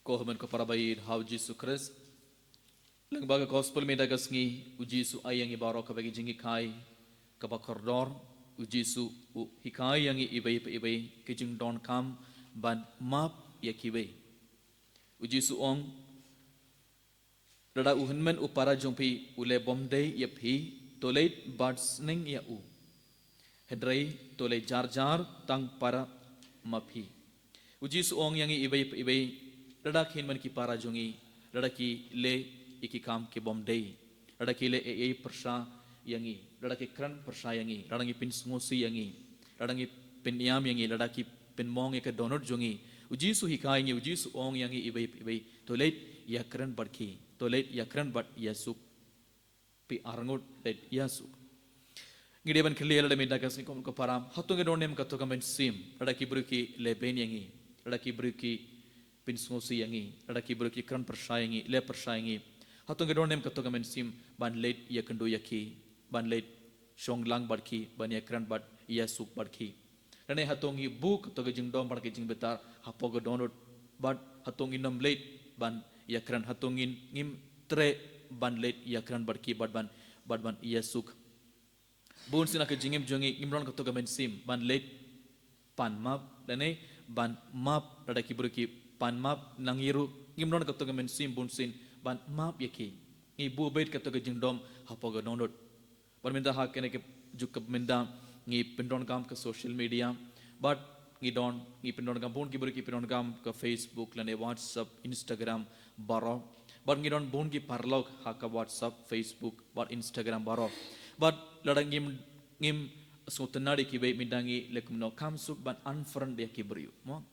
Kohaman ko para bayin how Jesus Christ. Lang baga gospel may dagas ngi ujisu ay ang ibaro kabagi jingi kai kabakordor ujisu u hikai yang ibay pa ibay kijing don kam ban map yakibay. Ujisu ong rada uhinmen upara jompi ule bomday yaphi tolate badsning ya u. Hedray tole jar jar tang para mapi. Ujisu ong yang ibay pa ibay rada kinman ki para jongi rada ki le iki kam ke bomday rada ki le e persha yangi rada ki kran persha yangi rada ngi pin ngosi yangi rada ngi pin yam yangi rada ki pin mong ke donor jongi ujisu hikai ngi ujisu ong yangi ibay tolate yakran barki tolate yakran bat yasuk pi arngot let yasuk ngideban khle rada meda kas ko param hatung ge donem ka to kamen sim rada ki bruki le ben yangi rada ki bruki pin ngosi yangi rada ki bruki kran persha yangi le persha yangi hatung ge donem ka to kamen sim ban let yakandu yaki ban let shonglang barki ban yakran bat yasuk barki rane hatung hi buk to ge jingdom barki jing betar hapo ge donot bat hatung inam let ban yakran hatung in ngim tre ban let yakran barki ban yasuk bun sina ke jingim jongi imron ka to gamen sim ban let pan map rane ban map rada ki bruki pan map nangiru imron ka to gamen sim bun sin ban map yaki ngi bu bait ka to ge jingdom hapo ge donot ban minda ha kene ke juk minda ngi pindon kam ka social media but ngi don ngi pindon kam bun ki bruki pindon kam ka Facebook lane WhatsApp Instagram baro but ngi don bun ki parlok ha ka WhatsApp Facebook but Instagram baro but ladang ngim sotanadi ki be midangi lekumno kamsuk ban unfriend ya ki beriu mo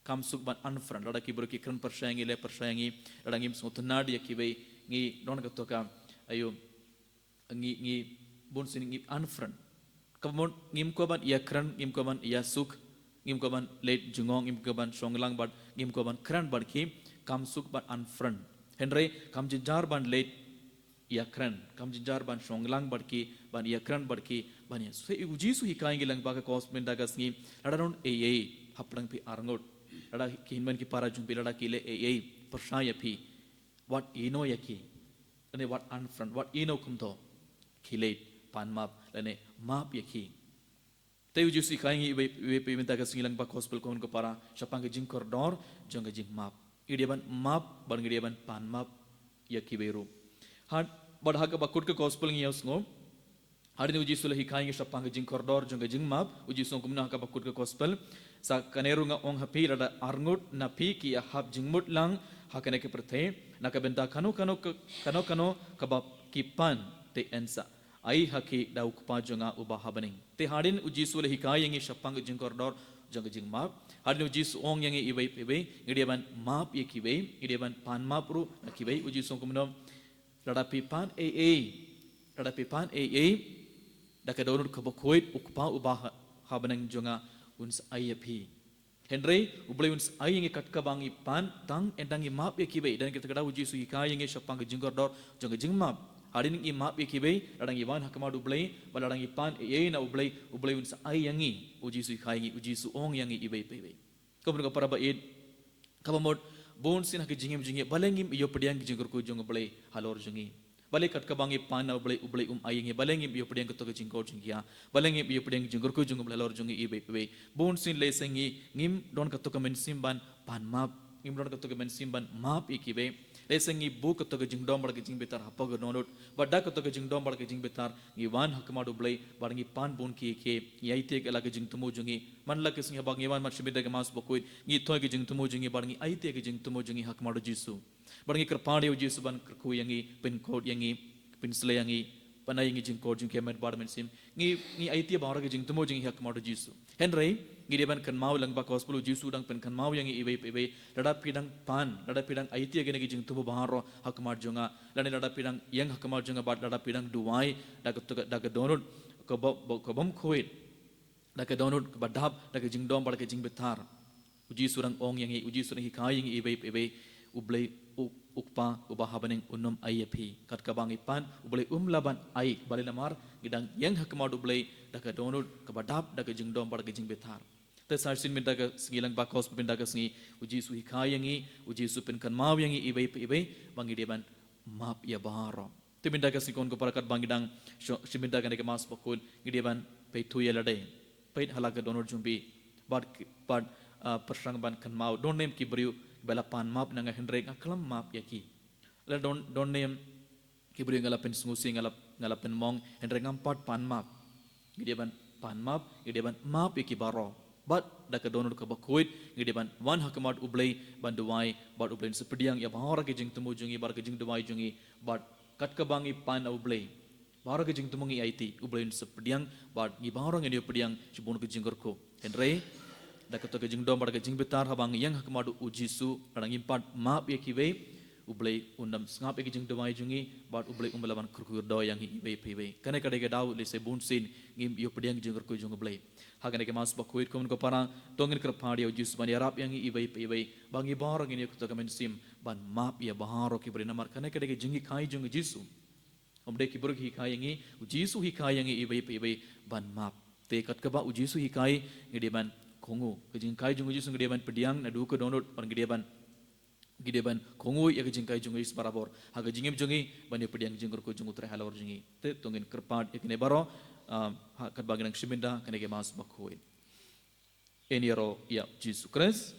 kamsuk ban unfriend lada ki bruki kran persyangi le persyangi ladang ngim sotanadi ya ki be ngi don ka toka ayo ngi bun sin ngi unfriend kamon ngim ko ban yakran ngim ko ban yasuk ngim ko ban late jungong ngim ko ban shonglang bat ngim ko ban kran bat ki kamsuk ban unfriend henry kamjijar ban late yakran kamjijar ban shonglang bat ki ban yakran bat ki ban ya so ujisu hikai ngi lang baga cosmen dagas ngi adaron haplang pi arngot ada kinman ki para jumpi lada ki le persaya pi what ino yaki ane what unfriend what ino kumto kilate pan map lane map yaki te ujisu hikai ngi we minta gas ngi lang ba gospel kon ko para sapang jing koridor jong jing map ideban map ban ideban pan map yaki beru had badha ka bakut ka gospel ngi yos ngo hari ni ujisu lahi kai ngi sapang jing koridor jong jing map ujisu kumna ka bakut ka gospel sa kaneru nga ong hapi rada arngut na pi ki hab jingmut lang hakane ke perthe na ka benta kano ka bab ki pan te ensa ai haki dauk pa jonga uba habaning te hadin ujisu lahi kai ngi sapang jing koridor jong jing map hadin ujisu ong yang ibai ngidiaban map ye kibai ngidiaban pan map ru na kibai ujisu kumno rada pi pan daka daunut kabakoit ukpa uba habanang jonga uns ayapi henry ublay uns ayingi katka bangi pan tang endangi map yakibai dan kita kada uji sui kayangi sapang jingordor jonga jingmap hadin i map yakibai radangi wan hakama ublay baladangi pan na ublay uns ayangi uji sui kayangi uji su ong yangi ibai ibai kamun ka paraba id kabamot bon sin hak jingi balengim iyo pediang jingorku jonga ublay halor jongi balai katka bangi pan ublay ayingi balengim iyo pediang ketok jingkor jingkia balengim iyo pediang jingorku jonga ublay halor jongi ibai bon sin lesengi ngim don ketok men simban pan map ngim don ketok men simban map ikibai lesengi bu ketok jingdom bar jing betar hapag donot badda ketok jingdom bar jing betar ngiwan hakma ublay barngi pan bon ki ke yaite ke jing tumu jongi man la kesing habag ngiwan mat shibida ke mas bokoit ngi thoy ke jing tumu jongi barngi aite ke jing tumu jongi hakma jisu barngi kerpadi jisu ban kerku yangi pin code yangi pin sle yangi panai yangi jing code jing kemet bar men sim ngi aite bar ke jing tumu jongi hakma jisu henry ngi deban kan mau lang ba gospel jisu dang pen kan mau yangi ibai lada pidang pan lada pidang aite ke ngi jing tumu baharo hakma jonga lada pidang yang hakma jonga bat lada pidang duai daga donut ko bom khoit daga donut badab daga jing dom bar ke jing betar uji surang ong yangi uji surang hikai yangi ibai ublay ukpa ubah habaning unum ayapi kat kabangi pan ublay laban ai bali lamar gidang yang hakma ublay daga donut kabadap daga jingdom bar ke jing betar Tesar sin minta ke sengilang bakos pindah ke sengi uji su hikai yangi uji su pen kan mau yangi ibai bangi dia ban map ya baharo. Tu minta ke sikon ko parakat bangi dang si minta ke mas bakul dia ban pe tu ya lade pe halak ke donor jumbi bad persang ban kan mau don name ki beriu balapan map nanga hendrek akalam map ya ki. La don name ki beriu ngalapen sungusi ngalapen mong hendrek ngampat pan map. Dia ban pan map dia ban map ya ki baro. But dak donor ke bakuit ngidi ban wan hakamat ublay ban duwai bad ublay sepediang ya bahara ke jing temu jungi bar ke jing duwai jungi bad kat ke bangi pan ublay bahara ke jing temu ngi IT ublay sepediang bad ngi bahara ngi pediang sibun ke jing gorko henre dak to ke jing dom bar ke jing betar habang yang hakamat ujisu adang impat map ya kiwe ublay undam ngap ke jing duwai jungi bad ublay umbalaban kurkur do yang ibe pibe kane kade ke daw le se bun sin ngim yo pediang jing gorko jung ublay hagane ke mas bakuit komen ko para tongin ker padi ujus ban yarap yang ibai bangi bar ngini ko kamen sim ban map ya baharo ki beri namar kane kade ke jingi kai jung jisu omde ki burg hi kai yangi ujisu hi kai yangi ibai ban map te kat ka ba ujisu hi kai ngide ban kongu ke jing kai jung jisu ngide ban pediang na du ko download ban ngide ban kongu ya ke jing kai jung is barabor haga jingim jungi ban pediang jing ko jung utre halor jingi te tongin ker pad ikne baro kat bagian siminda kene ke mas bakuin. Eniro ya Jesus Christ.